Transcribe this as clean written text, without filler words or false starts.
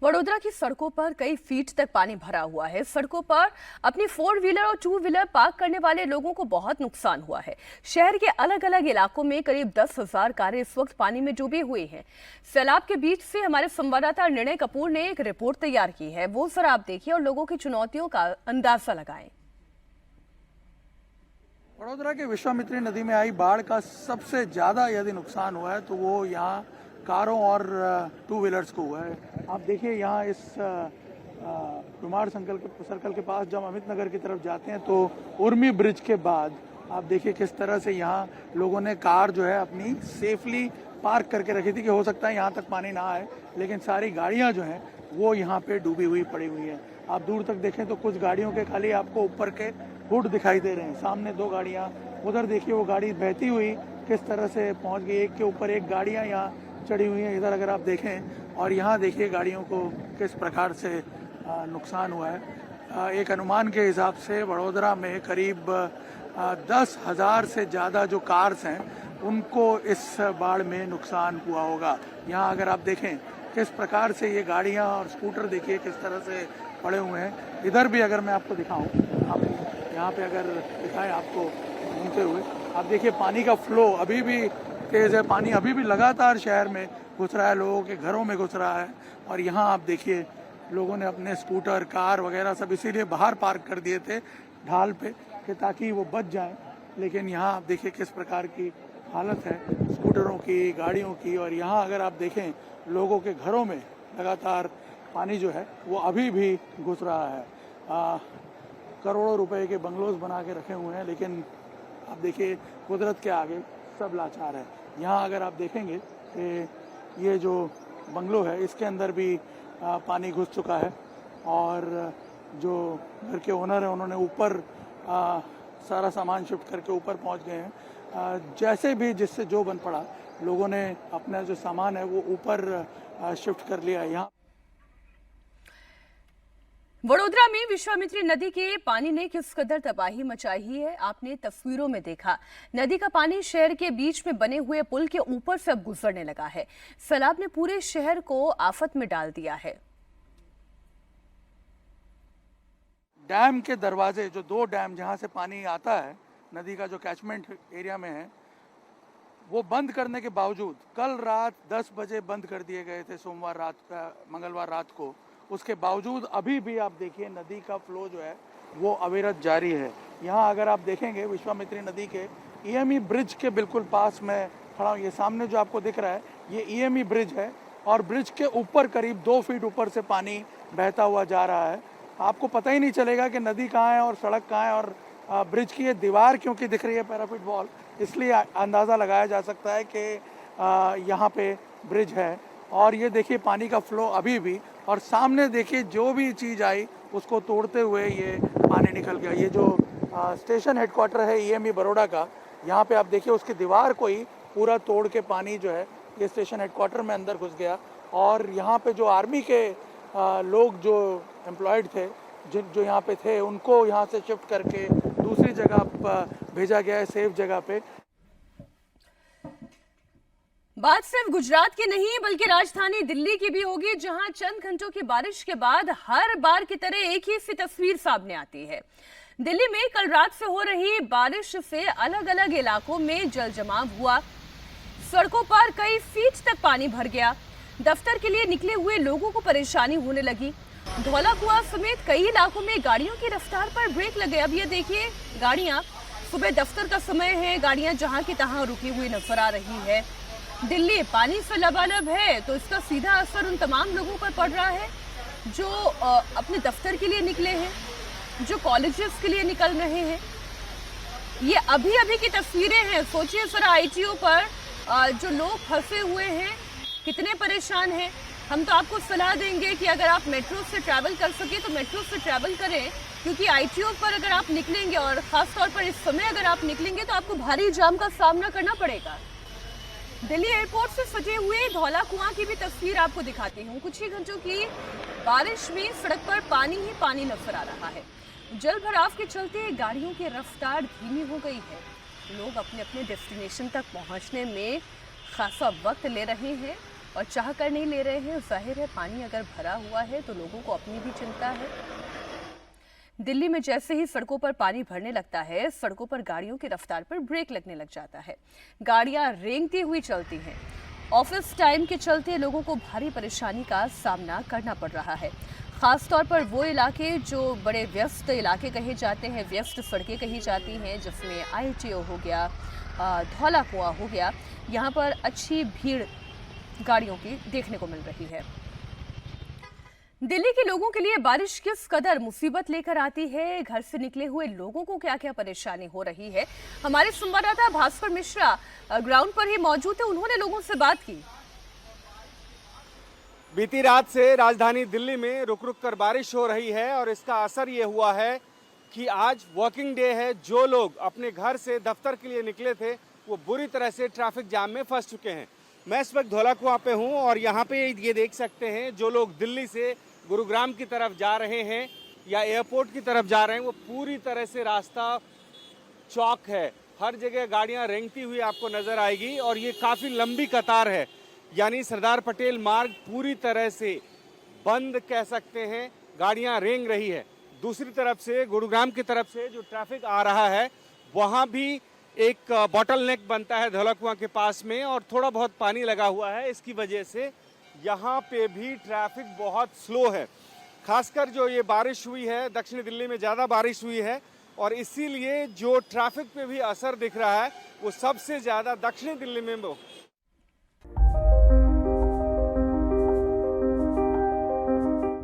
वडोदरा की सड़कों पर कई फीट तक पानी भरा हुआ है। सड़कों पर अपनी 4 व्हीलर और 2 व्हीलर पार्क करने वाले लोगों को बहुत नुकसान हुआ है। शहर के अलग अलग इलाकों में करीब 10,000 कारें इस वक्त पानी में डूबी हुई हैं। सैलाब के बीच से हमारे संवाददाता निर्णय कपूर ने एक रिपोर्ट तैयार की है, वो जरा आप देखिए और लोगों की चुनौतियों का अंदाजा लगाएं। वडोदरा के विश्वामित्री नदी में आई बाढ़ का सबसे ज्यादा यदि नुकसान हुआ है तो वो यहाँ कारों और 2 व्हीलर्स को हुआ है। आप देखिए यहाँ इस कुमार सर्कल के पास जब अमित नगर की तरफ जाते हैं तो उर्मी ब्रिज के बाद आप देखिए किस तरह से यहाँ लोगों ने कार जो है अपनी सेफली पार्क करके रखी थी कि हो सकता है यहाँ तक पानी ना आए, लेकिन सारी गाड़ियाँ जो हैं वो यहाँ पे डूबी हुई पड़ी हुई है। आप दूर तक देखें तो कुछ गाड़ियों के खाली आपको ऊपर के हुड दिखाई दे रहे हैं। सामने 2 गाड़ियाँ, उधर देखिए वो गाड़ी बहती हुई किस तरह से पहुँच गई, एक के ऊपर एक गाड़ियाँ यहाँ चढ़ी हुई हैं। इधर अगर आप देखें और यहाँ देखिए गाड़ियों को किस प्रकार से नुकसान हुआ है। एक अनुमान के हिसाब से वडोदरा में करीब 10,000 से ज़्यादा जो कार्स हैं उनको इस बाढ़ में नुकसान हुआ होगा। यहाँ अगर आप देखें किस प्रकार से ये गाड़ियाँ और स्कूटर देखिए किस तरह से पड़े हुए हैं। इधर भी अगर मैं आपको दिखाऊं, आप यहाँ पे अगर दिखाएं आपको घूमते हुए, आप देखिए पानी का फ्लो अभी भी तेज़ है। पानी अभी भी लगातार शहर में घुस रहा है, लोगों के घरों में घुस रहा है। और यहाँ आप देखिए लोगों ने अपने स्कूटर कार वगैरह सब इसीलिए बाहर पार्क कर दिए थे ढाल पे कि ताकि वो बच जाएं, लेकिन यहाँ आप देखिए किस प्रकार की हालत है स्कूटरों की, गाड़ियों की। और यहाँ अगर आप देखें लोगों के घरों में लगातार पानी जो है वो अभी भी घुस रहा है। करोड़ों रुपए के बंगलोज बना के रखे हुए हैं, लेकिन आप देखिए कुदरत के आगे सब लाचार है। यहाँ अगर आप देखेंगे कि ये जो बंगलो है इसके अंदर भी पानी घुस चुका है और जो घर के ओनर हैं उन्होंने ऊपर सारा सामान शिफ्ट करके ऊपर पहुंच गए हैं। जैसे भी जिससे जो बन पड़ा लोगों ने अपना जो सामान है वो ऊपर शिफ्ट कर लिया है। यहाँ वडोदरा में विश्वामित्री नदी के पानी ने किस कदर तबाही मचाई है, आपने तस्वीरों में देखा। नदी का पानी शहर के बीच में बने हुए पुल के ऊपर से अब गुजरने लगा है। सैलाब ने पूरे शहर को आफत में डाल दिया है। डैम के दरवाजे, जो 2 डैम जहां से पानी आता है नदी का जो कैचमेंट एरिया में है, वो बंद करने के बावजूद कल रात 10 बजे बंद कर दिए गए थे, मंगलवार रात को। उसके बावजूद अभी भी आप देखिए नदी का फ्लो जो है वो अविरत जारी है। यहाँ अगर आप देखेंगे विश्वामित्री नदी के ईएमई ब्रिज के बिल्कुल पास में खड़ा हूँ। ये सामने जो आपको दिख रहा है ये ईएमई ब्रिज है और ब्रिज के ऊपर करीब 2 फीट ऊपर से पानी बहता हुआ जा रहा है। आपको पता ही नहीं चलेगा कि नदी कहाँ है और सड़क कहाँ है। और ब्रिज की ये दीवार क्योंकि दिख रही है पैराफिट वॉल, इसलिए अंदाज़ा लगाया जा सकता है कि यहाँ पे ब्रिज है। और ये देखिए पानी का फ्लो अभी भी, और सामने देखिए जो भी चीज़ आई उसको तोड़ते हुए ये पानी निकल गया। ये जो स्टेशन हेडक्वार्टर है ईएमई बड़ौदा का, यहाँ पे आप देखिए उसकी दीवार को ही पूरा तोड़ के पानी जो है ये स्टेशन हेडक्वार्टर में अंदर घुस गया। और यहाँ पे जो आर्मी के लोग जो एम्प्लॉयड थे जो यहाँ पे थे उनको यहाँ से शिफ्ट करके दूसरी जगह भेजा गया है, सेफ जगह पे। बात सिर्फ गुजरात की नहीं बल्कि राजधानी दिल्ली की भी होगी, जहां चंद घंटों की बारिश के बाद हर बार की तरह एक ही सी तस्वीर सामने आती है। दिल्ली में कल रात से हो रही बारिश से अलग अलग इलाकों में जल जमाव हुआ। सड़कों पर कई फीट तक पानी भर गया। दफ्तर के लिए निकले हुए लोगों को परेशानी होने लगी। धौला कुआं समेत कई इलाकों में गाड़ियों की रफ्तार पर ब्रेक लगे। अब ये देखिए गाड़ियां, सुबह दफ्तर का समय है, गाड़ियां जहां की तहां रुकी हुई नजर आ रही है। दिल्ली पानी से लबालब है तो इसका सीधा असर उन तमाम लोगों पर पड़ रहा है जो अपने दफ्तर के लिए निकले हैं, जो कॉलेजेस के लिए निकल रहे हैं। ये अभी अभी की तस्वीरें हैं। सोचिए जरा आईटीओ पर जो लोग फंसे हुए हैं कितने परेशान हैं। हम तो आपको सलाह देंगे कि अगर आप मेट्रो से ट्रैवल कर सके तो मेट्रो से ट्रैवल करें, क्योंकि आईटीओ पर अगर आप निकलेंगे और खासतौर पर इस समय अगर आप निकलेंगे तो आपको भारी जाम का सामना करना पड़ेगा। दिल्ली एयरपोर्ट से सटे हुए धौला कुआं की भी तस्वीर आपको दिखाती हूँ। कुछ ही घंटों की बारिश में सड़क पर पानी ही पानी नजर आ रहा है। जल भराव के चलते गाड़ियों की रफ्तार धीमी हो गई है। लोग अपने अपने डेस्टिनेशन तक पहुंचने में खासा वक्त ले रहे हैं और चाह कर नहीं ले रहे हैं। जाहिर है पानी अगर भरा हुआ है तो लोगों को अपनी भी चिंता है। दिल्ली में जैसे ही सड़कों पर पानी भरने लगता है, सड़कों पर गाड़ियों की रफ्तार पर ब्रेक लगने लग जाता है। गाड़ियां रेंगती हुई चलती हैं। ऑफिस टाइम के चलते लोगों को भारी परेशानी का सामना करना पड़ रहा है। खासतौर पर वो इलाके जो बड़े व्यस्त इलाके कहे जाते हैं, व्यस्त सड़कें कही जाती हैं, जिसमें ITO हो गया, धौला कुआं हो गया, यहाँ पर अच्छी भीड़ गाड़ियों की देखने को मिल रही है। दिल्ली के लोगों के लिए बारिश किस कदर मुसीबत लेकर आती है, घर से निकले हुए लोगों को क्या क्या परेशानी हो रही है, हमारे संवाददाता भास्कर मिश्रा ग्राउंड पर ही मौजूद है। उन्होंने लोगों से बात की। बीती रात से राजधानी दिल्ली में रुक रुक कर बारिश हो रही है और इसका असर ये हुआ है कि आज वर्किंग डे है। जो लोग अपने घर से दफ्तर के लिए निकले थे वो बुरी तरह से ट्रैफिक जाम में फंस चुके हैं। मैं इस वक्त धौला कुआं पे हूँ और यहाँ पे ये देख सकते हैं जो लोग दिल्ली से गुरुग्राम की तरफ जा रहे हैं या एयरपोर्ट की तरफ जा रहे हैं वो पूरी तरह से रास्ता चौक है। हर जगह गाड़ियाँ रेंगती हुई आपको नजर आएगी और ये काफ़ी लंबी कतार है, यानी सरदार पटेल मार्ग पूरी तरह से बंद कह सकते हैं, गाड़ियां रेंग रही है। दूसरी तरफ से गुरुग्राम की तरफ से जो ट्रैफिक आ रहा है वहां भी एक बॉटल नेक बनता है धौला कुआं के पास में और थोड़ा बहुत पानी लगा हुआ है। इसकी वजह से यहाँ पे भी ट्रैफिक बहुत स्लो है। खासकर जो ये बारिश हुई है, दक्षिणी दिल्ली में ज़्यादा बारिश हुई है और इसीलिए जो ट्रैफिक पे भी असर दिख रहा है वो सबसे ज़्यादा दक्षिणी दिल्ली में